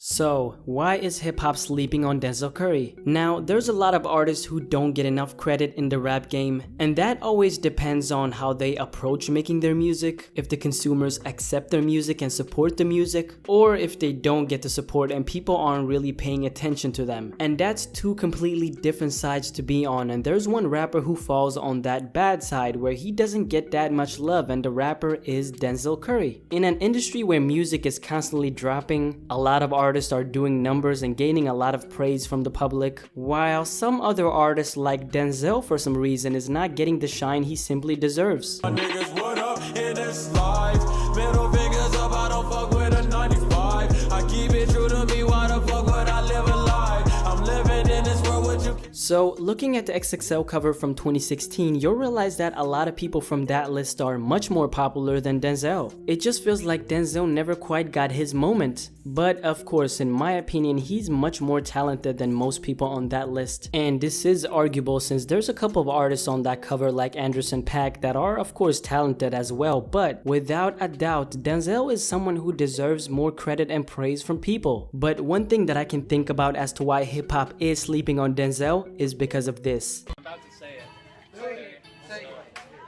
So, why is hip-hop sleeping on Denzel Curry? Now, there's a lot of artists who don't get enough credit in the rap game, and that always depends on how they approach making their music, if the consumers accept their music and support the music, or if they don't get the support and people aren't really paying attention to them. And that's two completely different sides to be on, and there's one rapper who falls on that bad side where he doesn't get that much love, and the rapper is Denzel Curry. In an industry where music is constantly dropping, a lot of artists are doing numbers and gaining a lot of praise from the public, while some other artists like Denzel for some reason is not getting the shine he simply deserves. So, looking at the XXL cover from 2016, you'll realize that a lot of people from that list are much more popular than Denzel. It just feels like Denzel never quite got his moment. But of course, in my opinion, he's much more talented than most people on that list. And this is arguable since there's a couple of artists on that cover like Anderson .Paak that are of course talented as well. But without a doubt, Denzel is someone who deserves more credit and praise from people. But one thing that I can think about as to why hip-hop is sleeping on Denzel is because of this. I'm about to say it. Okay. So,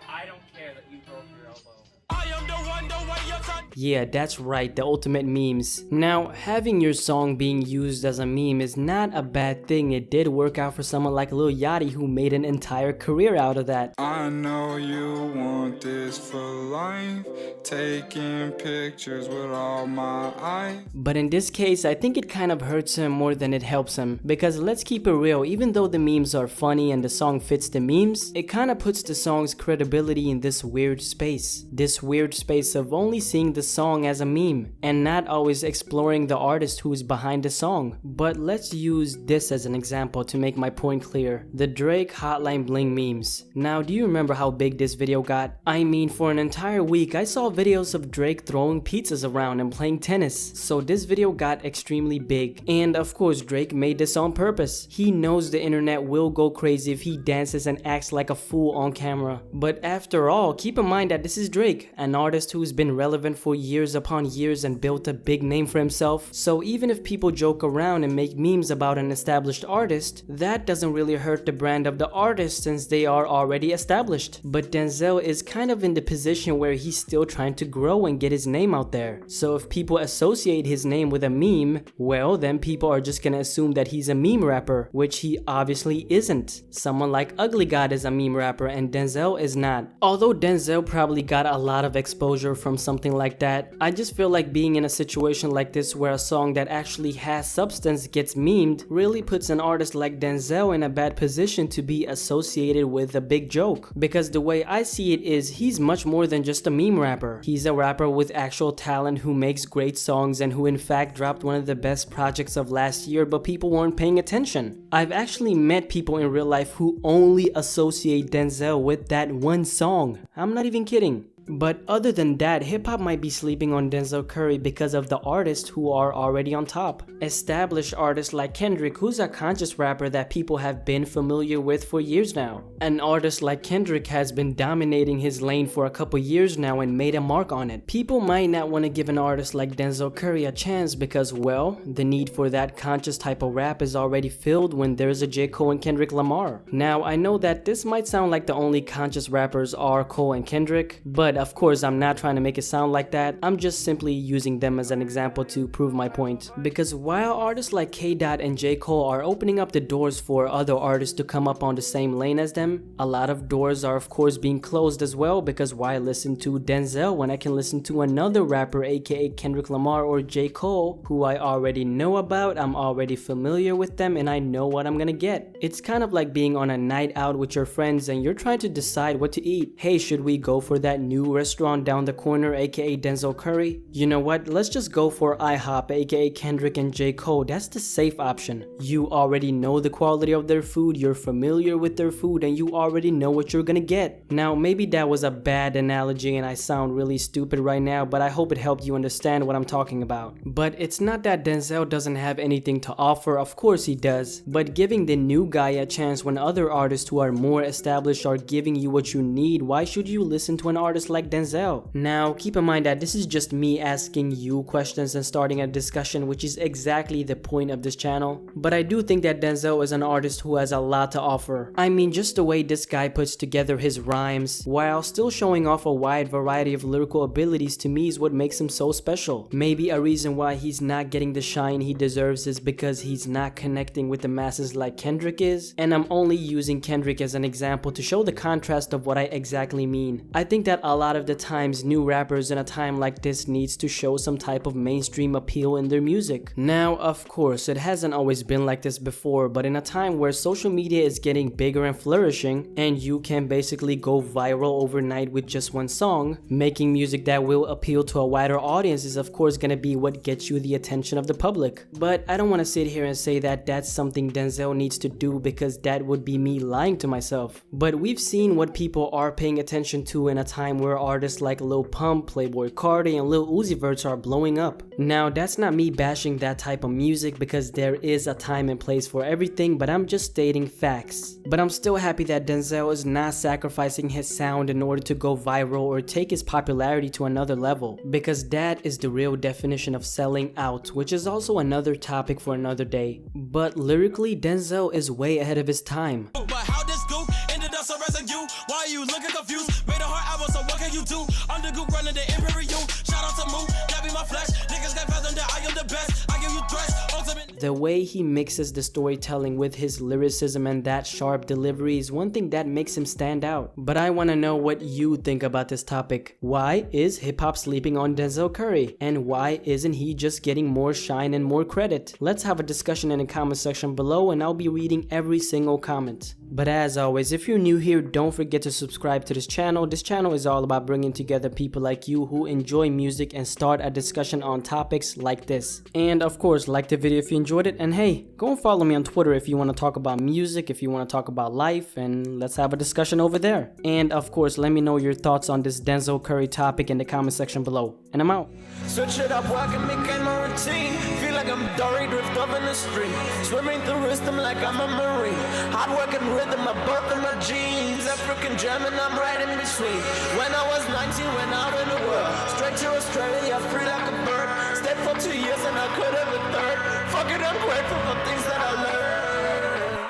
I don't care that you broke your elbow. I am the one, the way you're trying. Yeah, that's right, the ultimate memes. Now, having your song being used as a meme is not a bad thing. It did work out for someone like Lil Yachty who made an entire career out of that. I know you want this for life, taking pictures with all my eyes. But in this case, I think it kind of hurts him more than it helps him. Because let's keep it real, even though the memes are funny and the song fits the memes, it kind of puts the song's credibility in this weird space. This weird space of only seeing the song as a meme and not always exploring the artist who is behind the song. But let's use this as an example to make my point clear. The Drake Hotline Bling memes. Now, do you remember how big this video got? I mean, for an entire week, I saw videos of Drake throwing pizzas around and playing tennis. So this video got extremely big. And of course, Drake made this on purpose. He knows the internet will go crazy if he dances and acts like a fool on camera. But after all, keep in mind that this is Drake, an artist who's been relevant for years upon years and built a big name for himself. So even if people joke around and make memes about an established artist, that doesn't really hurt the brand of the artist since they are already established. But Denzel is kind of in the position where he's still trying to grow and get his name out there. So if people associate his name with a meme, well, then people are just gonna assume that he's a meme rapper, which he obviously isn't. Someone like Ugly God is a meme rapper and Denzel is not. Although Denzel probably got a lot of exposure from something like that, I just feel like being in a situation like this where a song that actually has substance gets memed really puts an artist like Denzel in a bad position to be associated with a big joke. Because the way I see it is, he's much more than just a meme rapper. He's a rapper with actual talent who makes great songs and who in fact dropped one of the best projects of last year, but people weren't paying attention. I've actually met people in real life who only associate Denzel with that one song. I'm not even kidding. But other than that, hip-hop might be sleeping on Denzel Curry because of the artists who are already on top. Established artists like Kendrick, who's a conscious rapper that people have been familiar with for years now. An artist like Kendrick has been dominating his lane for a couple years now and made a mark on it. People might not want to give an artist like Denzel Curry a chance because, well, the need for that conscious type of rap is already filled when there's a J. Cole and Kendrick Lamar. Now, I know that this might sound like the only conscious rappers are Cole and Kendrick, but of course, I'm not trying to make it sound like that. I'm just simply using them as an example to prove my point. Because while artists like K-Dot and J. Cole are opening up the doors for other artists to come up on the same lane as them, a lot of doors are of course being closed as well, because why listen to Denzel when I can listen to another rapper aka Kendrick Lamar or J. Cole who I already know about, I'm already familiar with them, and I know what I'm gonna get. It's kind of like being on a night out with your friends and you're trying to decide what to eat. Hey, should we go for that new restaurant down the corner aka Denzel Curry? You know what, let's just go for IHOP aka Kendrick and J. Cole. That's the safe option. You already know the quality of their food, you're familiar with their food, and you already know what you're gonna get. Now maybe that was a bad analogy and I sound really stupid right now, but I hope it helped you understand what I'm talking about. But it's not that Denzel doesn't have anything to offer, of course he does, but giving the new guy a chance when other artists who are more established are giving you what you need, why should you listen to an artist like like Denzel? Now, keep in mind that this is just me asking you questions and starting a discussion, which is exactly the point of this channel. But I do think that Denzel is an artist who has a lot to offer. I mean, just the way this guy puts together his rhymes while still showing off a wide variety of lyrical abilities, to me is what makes him so special. Maybe a reason why he's not getting the shine he deserves is because he's not connecting with the masses like Kendrick is, and I'm only using Kendrick as an example to show the contrast of what I exactly mean. I think that a lot of the times new rappers in a time like this needs to show some type of mainstream appeal in their music. Now, of course, it hasn't always been like this before, but in a time where social media is getting bigger and flourishing, and you can basically go viral overnight with just one song, making music that will appeal to a wider audience is of course gonna be what gets you the attention of the public. But I don't want to sit here and say that that's something Denzel needs to do, because that would be me lying to myself. But we've seen what people are paying attention to in a time where artists like Lil Pump, Playboi Carti, and Lil Uzi Verts are blowing up. Now, that's not me bashing that type of music, because there is a time and place for everything, but I'm just stating facts. But I'm still happy that Denzel is not sacrificing his sound in order to go viral or take his popularity to another level, because that is the real definition of selling out, which is also another topic for another day. But lyrically, Denzel is way ahead of his time. But how this goop ended up so residue? Why are you looking confused? Made a hard album, so what can you do? I'm the goop running the Imperial. Shout out to Moon, that be my flesh. Niggas got fathom that I am the best. I give you threats, ultimate. The way he mixes the storytelling with his lyricism and that sharp delivery is one thing that makes him stand out. But I want to know what you think about this topic. Why is hip-hop sleeping on Denzel Curry? And why isn't he just getting more shine and more credit? Let's have a discussion in the comment section below, and I'll be reading every single comment. But as always, if you're new here, don't forget to subscribe to this channel. This channel is all about bringing together people like you who enjoy music and start a discussion on topics like this. And of course, like the video if you enjoyed it, and hey, go and follow me on Twitter if you want to talk about music, if you want to talk about life, and let's have a discussion over there. And of course, let me know your thoughts on this Denzel Curry topic in the comment section below. And I'm out. Switch it up, walk and make it my routine. Feel like I'm Dory, drift off in the stream. Swimming through rhythm like I'm a marine. Hard work and rhythm, my birth and my genes. African German, I'm right in between. When I was 19, went out in the world. Straight to Australia, free like a bird. Stayed for 2 years and I could have a third. Fuck it, I'm grateful for things that I learned.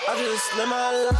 I just live my life.